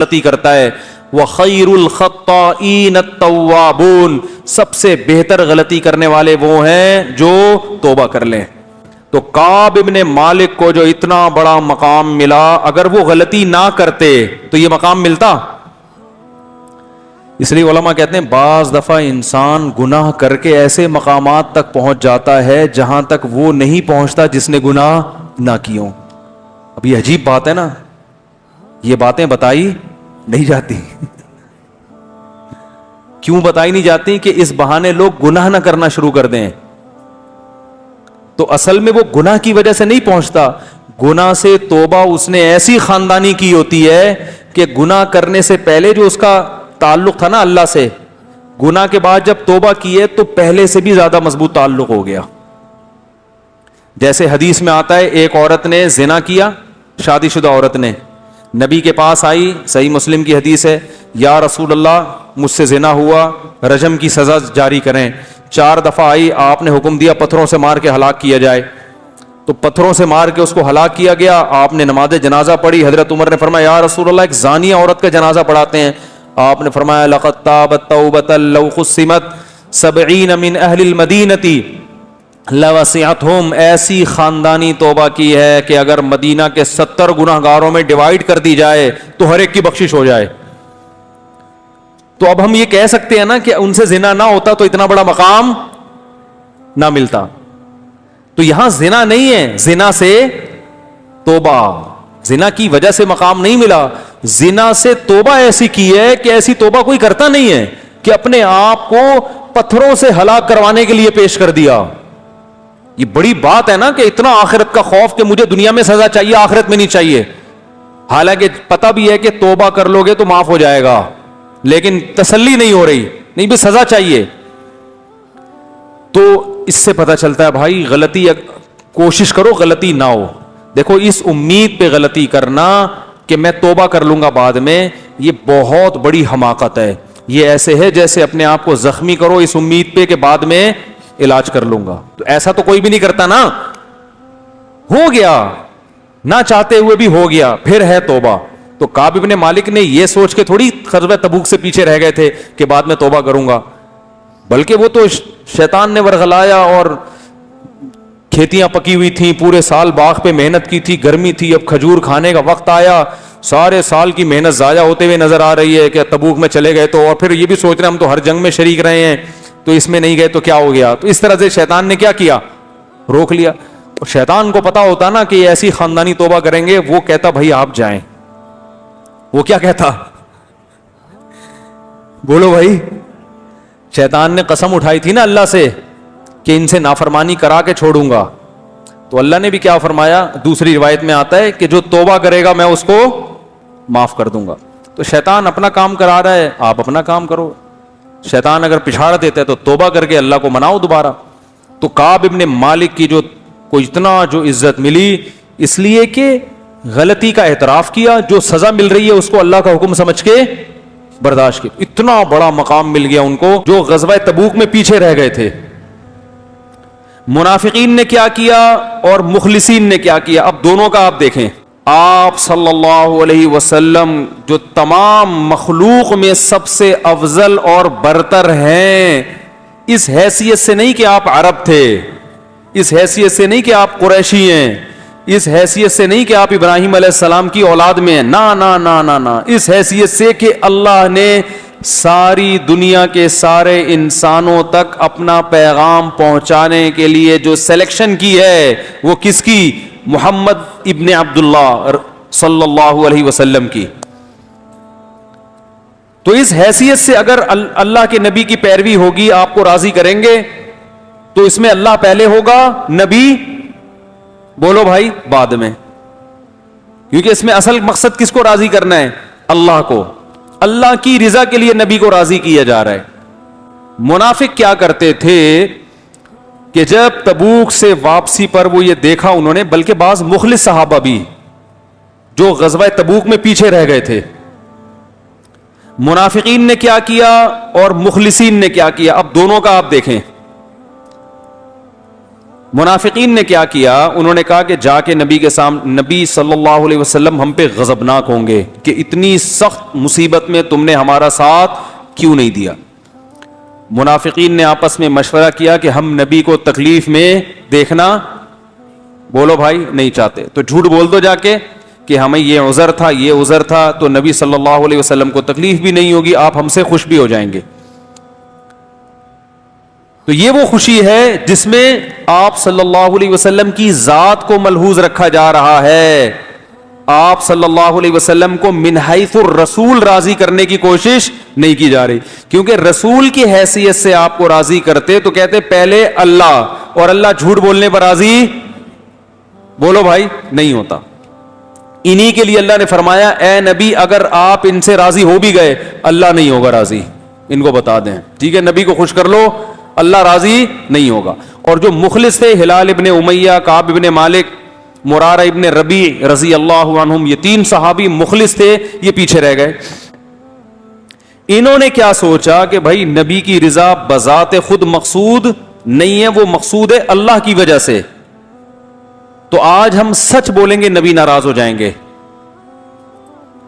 غلطی کرتا ہے. وَخَيْرُ الْخَطَّائِينَ التَّوَّابُونَ, سب سے بہتر غلطی کرنے والے وہ ہیں جو توبہ کر لیں. تو کعب ابن مالک کو جو اتنا بڑا مقام ملا, اگر وہ غلطی نہ کرتے تو یہ مقام ملتا؟ اس لیے علماء کہتے ہیں بعض دفعہ انسان گناہ کر کے ایسے مقامات تک پہنچ جاتا ہے جہاں تک وہ نہیں پہنچتا جس نے گناہ نہ کیوں. اب یہ عجیب بات ہے نا, یہ باتیں بتائی نہیں جاتی. کیوں بتائی نہیں جاتی؟ کہ اس بہانے لوگ گناہ نہ کرنا شروع کر دیں. تو اصل میں وہ گناہ کی وجہ سے نہیں پہنچتا, گناہ سے توبہ اس نے ایسی خاندانی کی ہوتی ہے کہ گناہ کرنے سے پہلے جو اس کا تعلق تھا نا اللہ سے, گناہ کے بعد جب توبہ کی ہے تو پہلے سے بھی زیادہ مضبوط تعلق ہو گیا. جیسے حدیث میں آتا ہے, ایک عورت نے زنا کیا, شادی شدہ عورت نے, نبی کے پاس آئی, صحیح مسلم کی حدیث ہے, یا رسول اللہ مجھ سے زنا ہوا, رجم کی سزا جاری کریں. 4 دفعہ آئی, آپ نے حکم دیا پتھروں سے مار کے ہلاک کیا جائے. تو پتھروں سے مار کے اس کو ہلاک کیا گیا. آپ نے نماز جنازہ پڑھی. حضرت عمر نے فرمایا یا رسول اللہ ایک زانیہ عورت کا جنازہ پڑھاتے ہیں. آپ نے فرمایا لقد تابت توبۃ لو قسمت 70 من اہل المدینہ لوسعتہم, ایسی خاندانی توبہ کی ہے کہ اگر مدینہ کے 70 گناہ گاروں میں ڈیوائڈ کر دی جائے تو ہر ایک کی بخشش ہو جائے. تو اب ہم یہ کہہ سکتے ہیں نا کہ ان سے زنا نہ ہوتا تو اتنا بڑا مقام نہ ملتا. تو یہاں زنا نہیں ہے, زنا سے توبہ, زنا کی وجہ سے مقام نہیں ملا. زنا سے توبہ ایسی کی ہے کہ ایسی توبہ کوئی کرتا نہیں ہے کہ اپنے آپ کو پتھروں سے ہلاک کروانے کے لیے پیش کر دیا. یہ بڑی بات ہے نا کہ اتنا آخرت کا خوف کہ مجھے دنیا میں سزا چاہیے آخرت میں نہیں چاہیے. حالانکہ پتہ بھی ہے کہ توبہ کر لو گے تو معاف ہو جائے گا, لیکن تسلی نہیں ہو رہی, نہیں بھی سزا چاہیے. تو اس سے پتہ چلتا ہے بھائی غلطی کوشش کرو غلطی نہ ہو. دیکھو اس امید پہ غلطی کرنا کہ میں توبہ کر لوں گا بعد میں, یہ بہت بڑی حماقت ہے. یہ ایسے ہے جیسے اپنے آپ کو زخمی کرو اس امید پہ کہ بعد میں علاج کر لوں گا. تو ایسا تو کوئی بھی نہیں کرتا نا, ہو گیا نہ چاہتے ہوئے بھی ہو گیا, پھر ہے توبہ. تو کعب ابن مالک نے یہ سوچ کے تھوڑی غزوہ تبوک سے پیچھے رہ گئے تھے کہ بعد میں توبہ کروں گا, بلکہ وہ تو شیطان نے ورغلایا اور کھیتیاں پکی ہوئی تھیں, پورے سال باغ پہ محنت کی تھی, گرمی تھی, اب کھجور کھانے کا وقت آیا, سارے سال کی محنت ضائع ہوتے ہوئے نظر آ رہی ہے کہ تبوک میں چلے گئے تو, اور پھر یہ بھی سوچ رہے ہیں ہم تو ہر جنگ میں شریک رہے ہیں تو اس میں نہیں گئے تو کیا ہو گیا. تو اس طرح سے شیطان نے کیا کیا, روک لیا. اور شیطان کو پتا ہوتا نا کہ یہ ایسی خاندانی توبہ کریں گے, وہ کہتا بھائی آپ جائیں. وہ کیا کہتا, بولو بھائی, شیطان نے قسم اٹھائی تھی نا اللہ سے کہ ان سے نافرمانی کرا کے چھوڑوں گا. تو اللہ نے بھی کیا فرمایا, دوسری روایت میں آتا ہے کہ جو توبہ کرے گا میں اس کو معاف کر دوں گا. تو شیطان اپنا کام کرا رہا ہے, آپ اپنا کام کرو. شیطان اگر پچھاڑ دیتا ہے تو توبہ کر کے اللہ کو مناؤ دوبارہ. تو کعب ابن مالک کی جو کو اتنا جو عزت ملی اس لیے کہ غلطی کا اعتراف کیا, جو سزا مل رہی ہے اس کو اللہ کا حکم سمجھ کے برداشت کیا. اتنا بڑا مقام مل گیا ان کو جو غزوہ تبوک میں پیچھے رہ گئے تھے. منافقین نے کیا کیا اور مخلصین نے کیا کیا, اب دونوں کا آپ دیکھیں. آپ صلی اللہ علیہ وسلم جو تمام مخلوق میں سب سے افضل اور برتر ہیں, اس حیثیت سے نہیں کہ آپ عرب تھے, اس حیثیت سے نہیں کہ آپ قریشی ہیں, اس حیثیت سے نہیں کہ آپ ابراہیم علیہ السلام کی اولاد میں ہیں, نا نا نا نا نا, اس حیثیت سے کہ اللہ نے ساری دنیا کے سارے انسانوں تک اپنا پیغام پہنچانے کے لیے جو سلیکشن کی ہے وہ کس کی, محمد ابن عبداللہ صلی اللہ علیہ وسلم کی. تو اس حیثیت سے اگر اللہ کے نبی کی پیروی ہوگی آپ کو راضی کریں گے تو اس میں اللہ پہلے ہوگا, نبی بولو بھائی بعد میں, کیونکہ اس میں اصل مقصد کس کو راضی کرنا ہے, اللہ کو. اللہ کی رضا کے لیے نبی کو راضی کیا جا رہا ہے. منافق کیا کرتے تھے کہ جب تبوک سے واپسی پر وہ یہ دیکھا انہوں نے, بلکہ بعض مخلص صحابہ بھی جو غزوہ تبوک میں پیچھے رہ گئے تھے, منافقین نے کیا کیا اور مخلصین نے کیا کیا, اب دونوں کا آپ دیکھیں. منافقین نے کیا کیا؟ انہوں نے کہا کہ جا کے نبی کے سامنے، نبی صلی اللہ علیہ وسلم ہم پہ غضبناک ہوں گے کہ اتنی سخت مصیبت میں تم نے ہمارا ساتھ کیوں نہیں دیا۔ منافقین نے آپس میں مشورہ کیا کہ ہم نبی کو تکلیف میں دیکھنا، بولو بھائی، نہیں چاہتے، تو جھوٹ بول دو جا کے کہ ہمیں یہ عذر تھا، یہ عذر تھا، تو نبی صلی اللہ علیہ وسلم کو تکلیف بھی نہیں ہوگی، آپ ہم سے خوش بھی ہو جائیں گے۔ تو یہ وہ خوشی ہے جس میں آپ صلی اللہ علیہ وسلم کی ذات کو ملحوظ رکھا جا رہا ہے، آپ صلی اللہ علیہ وسلم کو من حیث الرسول راضی کرنے کی کوشش نہیں کی جا رہی، کیونکہ رسول کی حیثیت سے آپ کو راضی کرتے تو کہتے پہلے اللہ، اور اللہ جھوٹ بولنے پر راضی، بولو بھائی، نہیں ہوتا۔ انہی کے لیے اللہ نے فرمایا اے نبی اگر آپ ان سے راضی ہو بھی گئے اللہ نہیں ہوگا راضی، ان کو بتا دیں، ٹھیک ہے، نبی کو خوش کر لو، اللہ راضی نہیں ہوگا۔ اور جو مخلص تھے ہلال ابن امیہ، کعب ابن مالک، مرارہ ابن ربیع رضی اللہ عنہم، یہ تین صحابی مخلص تھے، یہ پیچھے رہ گئے۔ انہوں نے کیا سوچا کہ بھائی نبی کی رضا بذات خود مقصود نہیں ہے، وہ مقصود ہے اللہ کی وجہ سے، تو آج ہم سچ بولیں گے نبی ناراض ہو جائیں گے،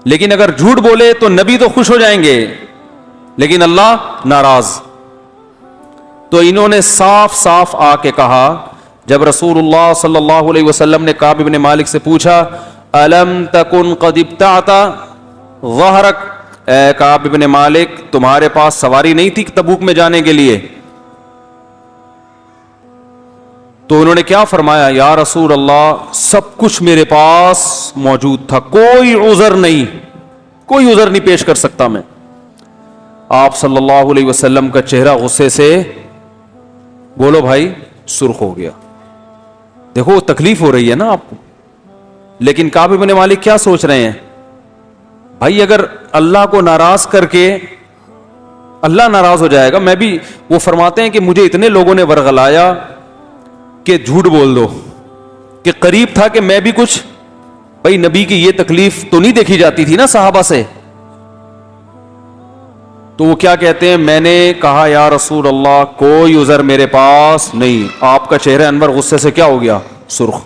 لیکن اگر جھوٹ بولے تو نبی تو خوش ہو جائیں گے لیکن اللہ ناراض۔ تو انہوں نے صاف صاف آ کے کہا، جب رسول اللہ صلی اللہ علیہ وسلم نے کعب ابن مالک سے پوچھا الم تکن قد ابتعت ظہرک، اے کعب ابن مالک تمہارے پاس سواری نہیں تھی تبوک میں جانے کے لیے؟ تو انہوں نے کیا فرمایا، یا رسول اللہ سب کچھ میرے پاس موجود تھا، کوئی عذر نہیں، کوئی عذر نہیں پیش کر سکتا میں۔ آپ صلی اللہ علیہ وسلم کا چہرہ غصے سے، بولو بھائی، سرخ ہو گیا۔ دیکھو تکلیف ہو رہی ہے نا آپ کو، لیکن کعب بن مالک کیا سوچ رہے ہیں، بھائی اگر اللہ کو ناراض کر کے اللہ ناراض ہو جائے گا، میں بھی، وہ فرماتے ہیں کہ مجھے اتنے لوگوں نے ورغلایا کہ جھوٹ بول دو، کہ قریب تھا کہ میں بھی کچھ، بھائی نبی کی یہ تکلیف تو نہیں دیکھی جاتی تھی نا صحابہ سے، تو وہ کیا کہتے ہیں، میں نے کہا یا رسول اللہ کوئی عذر میرے پاس نہیں۔ آپ کا چہرہ انور غصے سے کیا ہو گیا، سرخ،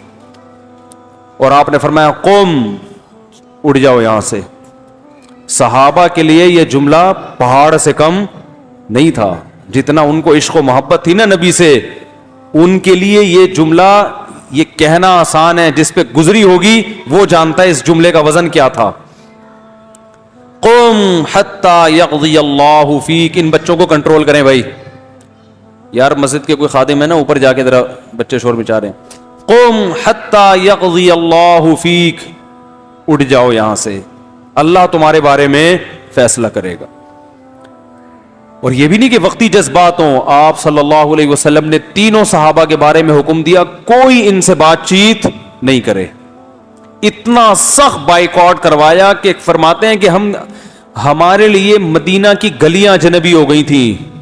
اور آپ نے فرمایا قم، اڑ جاؤ یہاں سے۔ صحابہ کے لیے یہ جملہ پہاڑ سے کم نہیں تھا، جتنا ان کو عشق و محبت تھی نا نبی سے، ان کے لیے یہ جملہ، یہ کہنا آسان ہے، جس پہ گزری ہوگی وہ جانتا ہے اس جملے کا وزن کیا تھا۔ قم حتی یقضی اللہ فیک، ان بچوں کو کنٹرول کریں بھائی، یار مسجد کے کوئی خادم ہے نا، اوپر جا کے ذرا بچے شور مچا رہے ہیں۔ قم حتی یقضی اللہ فیک، اٹھ جاؤ یہاں سے، اللہ تمہارے بارے میں فیصلہ کرے گا۔ اور یہ بھی نہیں کہ وقتی جذبات ہوں، آپ صلی اللہ علیہ وسلم نے تینوں صحابہ کے بارے میں حکم دیا کوئی ان سے بات چیت نہیں کرے، اتنا سخت بائیکاٹ کروایا کہ فرماتے ہیں کہ ہمارے لیے مدینہ کی گلیاں اجنبی ہو گئی تھیں،